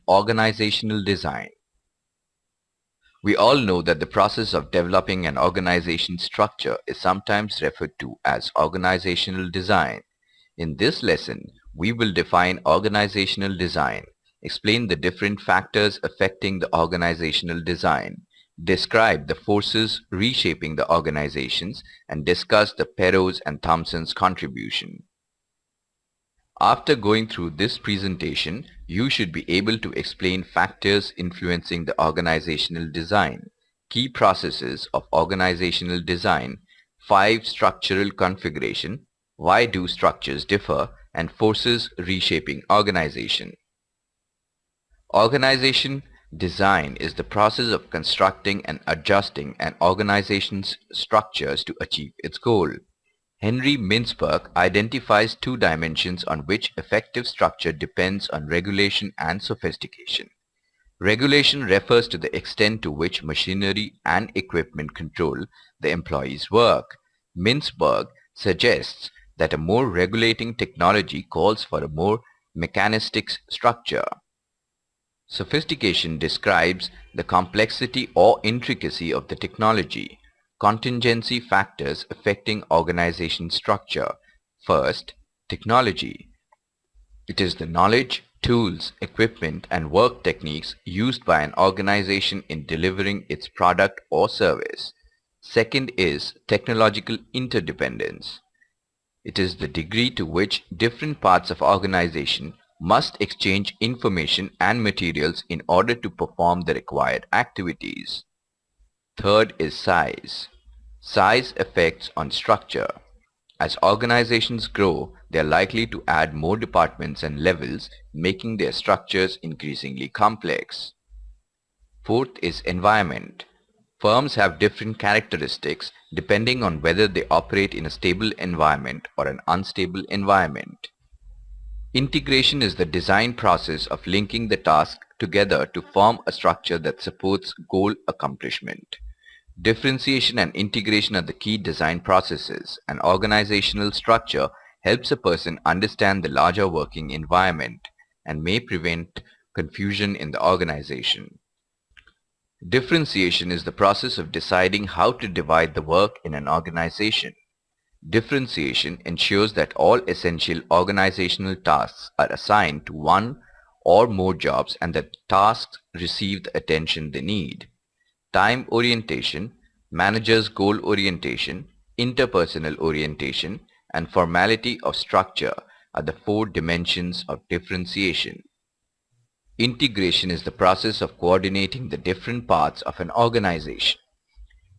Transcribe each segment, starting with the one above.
organizational design. We all know that the process of developing an organization structure is sometimes referred to as organizational design. In this lesson, we will define organizational design, explain the different factors affecting the organizational design, describe the forces reshaping the organizations, and discuss the Perrow's and Thompson's contribution. After going through this presentation, you should be able to explain factors influencing the organizational design, key processes of organizational design, 5 structural configuration, why do structures differ, and forces reshaping organization. Organization design is the process of constructing and adjusting an organization's structures to achieve its goal. Henry Mintzberg identifies 2 dimensions on which effective structure depends on regulation and sophistication. Regulation refers to the extent to which machinery and equipment control the employee's work. Mintzberg suggests that a more regulating technology calls for a more mechanistic structure. Sophistication describes the complexity or intricacy of the technology. Contingency factors affecting organization structure. First, technology. It is the knowledge, tools, equipment, and work techniques used by an organization in delivering its product or service. Second is technological interdependence. It is the degree to which different parts of organization must exchange information and materials in order to perform the required activities. Third is size. Size affects on structure. As organizations grow, they are likely to add more departments and levels, making their structures increasingly complex. Fourth is environment. Firms have different characteristics depending on whether they operate in a stable environment or an unstable environment. Integration is the design process of linking the tasks together to form a structure that supports goal accomplishment. Differentiation and integration are the key design processes. An organizational structure helps a person understand the larger working environment and may prevent confusion in the organization. Differentiation is the process of deciding how to divide the work in an organization. Differentiation ensures that all essential organizational tasks are assigned to one or more jobs and that tasks receive the attention they need. Time orientation, manager's goal orientation, interpersonal orientation, and formality of structure are the 4 dimensions of differentiation. Integration is the process of coordinating the different parts of an organization.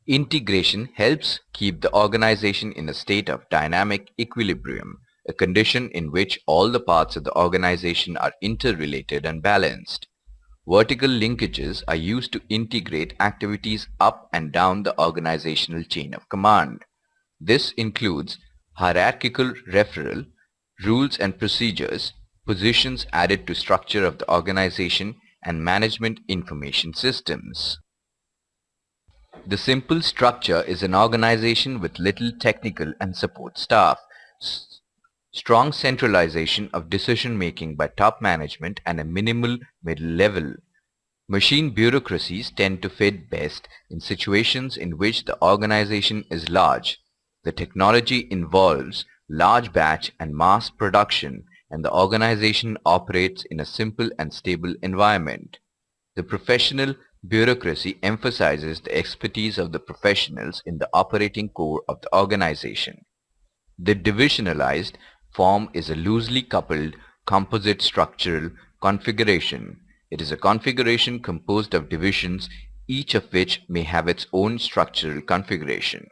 Integration helps keep the organization in a state of dynamic equilibrium, a condition in which all the parts of the organization are interrelated and balanced. Vertical linkages are used to integrate activities up and down the organizational chain of command. This includes hierarchical referral, rules and procedures, positions added to structure of the organization, and management information systems. The simple structure is an organization with little technical and support staff, strong centralization of decision-making by top management, and a minimal middle level. Machine bureaucracies tend to fit best in situations in which the organization is large. The technology involves large batch and mass production, and the organization operates in a simple and stable environment. The professional bureaucracy emphasizes the expertise of the professionals in the operating core of the organization. The divisionalized form is a loosely coupled composite structural configuration. It is a configuration composed of divisions, each of which may have its own structural configuration.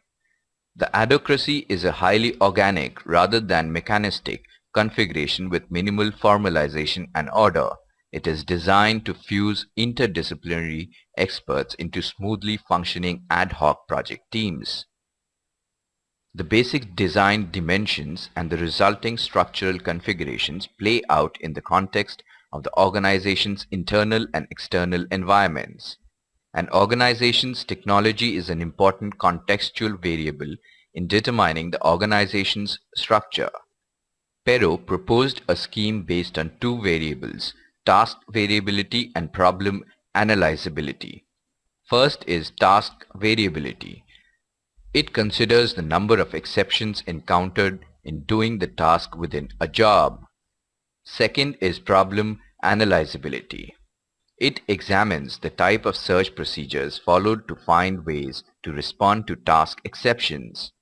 The adhocracy is a highly organic rather than mechanistic configuration with minimal formalization and order. It is designed to fuse interdisciplinary experts into smoothly functioning ad hoc project teams. The basic design dimensions and the resulting structural configurations play out in the context of the organization's internal and external environments. An organization's technology is an important contextual variable in determining the organization's structure. Perrow proposed a scheme based on 2 variables, task variability and problem analyzability. First is task variability. It considers the number of exceptions encountered in doing the task within a job. Second is problem analyzability. It examines the type of search procedures followed to find ways to respond to task exceptions.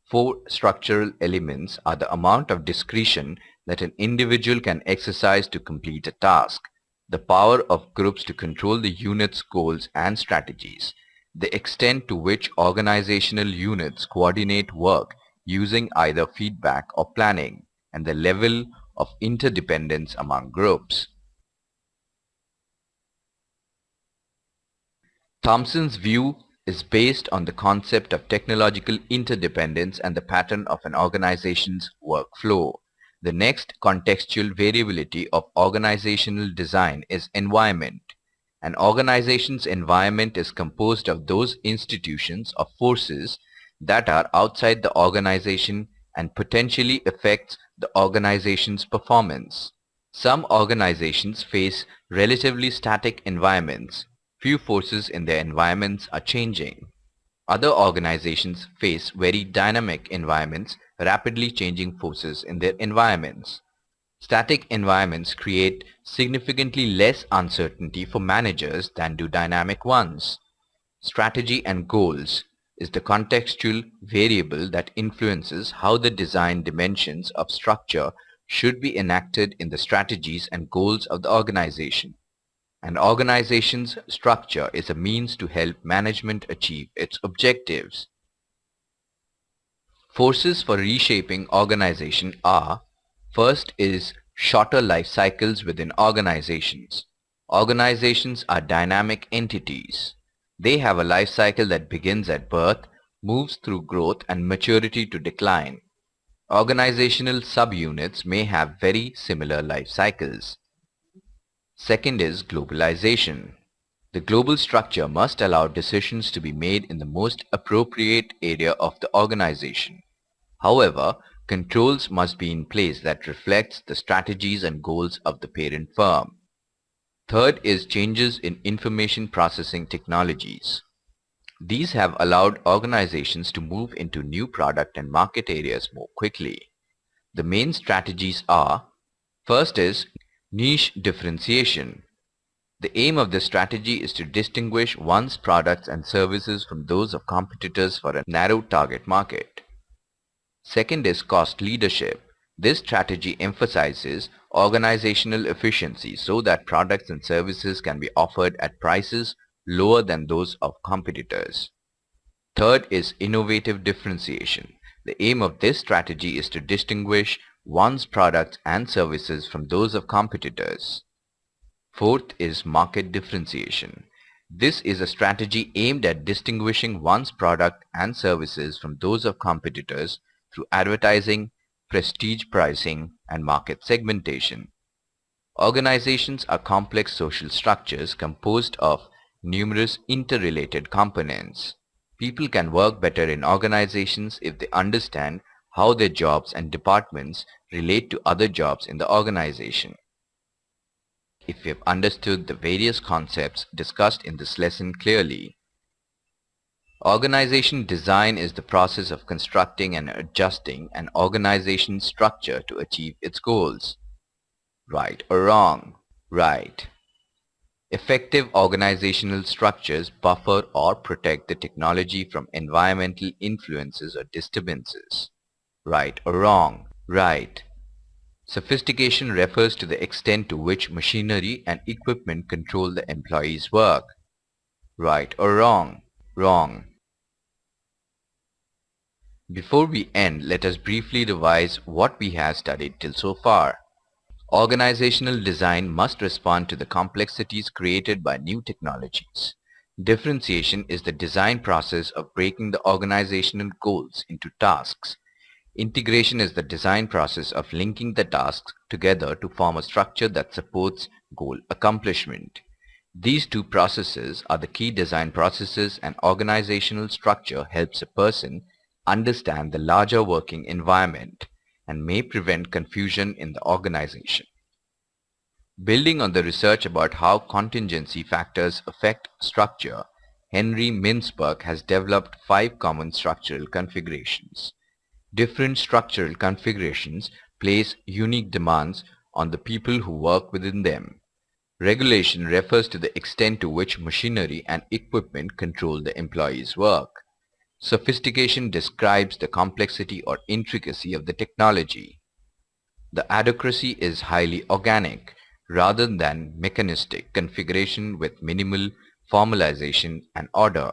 Four structural elements are the amount of discretion that an individual can exercise to complete a task, the power of groups to control the unit's goals and strategies, the extent to which organizational units coordinate work using either feedback or planning, and the level of interdependence among groups. Thompson's view is based on the concept of technological interdependence and the pattern of an organization's workflow. The next contextual variability of organizational design is environment. An organization's environment is composed of those institutions or forces that are outside the organization and potentially affects the organization's performance. Some organizations face relatively static environments. Few forces in their environments are changing. Other organizations face very dynamic environments, rapidly changing forces in their environments. Static environments create significantly less uncertainty for managers than do dynamic ones. Strategy and goals is the contextual variable that influences how the design dimensions of structure should be enacted in the strategies and goals of the organization. An organization's structure is a means to help management achieve its objectives. Forces for reshaping organization are: first is shorter life cycles within organizations. Organizations are dynamic entities. They have a life cycle that begins at birth, moves through growth and maturity to decline. Organizational subunits may have very similar life cycles. Second is globalization. The global structure must allow decisions to be made in the most appropriate area of the organization. However, controls must be in place that reflects the strategies and goals of the parent firm. Third is changes in information processing technologies. These have allowed organizations to move into new product and market areas more quickly. The main strategies are: first is niche differentiation. The aim of this strategy is to distinguish one's products and services from those of competitors for a narrow target market. Second is cost leadership. This strategy emphasizes organizational efficiency so that products and services can be offered at prices lower than those of competitors. Third is innovative differentiation. The aim of this strategy is to distinguish one's products and services from those of competitors. Fourth is market differentiation. This is a strategy aimed at distinguishing one's product and services from those of competitors through advertising, prestige pricing, and market segmentation. Organizations are complex social structures composed of numerous interrelated components. People can work better in organizations if they understand how their jobs and departments relate to other jobs in the organization. If we have understood the various concepts discussed in this lesson clearly. Organization design is the process of constructing and adjusting an organization's structure to achieve its goals. Right or wrong? Right. Effective organizational structures buffer or protect the technology from environmental influences or disturbances. Right or wrong? Right. Sophistication refers to the extent to which machinery and equipment control the employee's work. Right or wrong? Wrong. Before we end, let us briefly revise what we have studied till so far. Organizational design must respond to the complexities created by new technologies. Differentiation is the design process of breaking the organizational goals into tasks. Integration is the design process of linking the tasks together to form a structure that supports goal accomplishment. These two processes are the key design processes, and organizational structure helps a person understand the larger working environment and may prevent confusion in the organization. Building on the research about how contingency factors affect structure, Henry Mintzberg has developed 5 common structural configurations. Different structural configurations place unique demands on the people who work within them. Regulation refers to the extent to which machinery and equipment control the employee's work. Sophistication describes the complexity or intricacy of the technology. The adhocracy is highly organic, rather than mechanistic configuration with minimal formalization and order.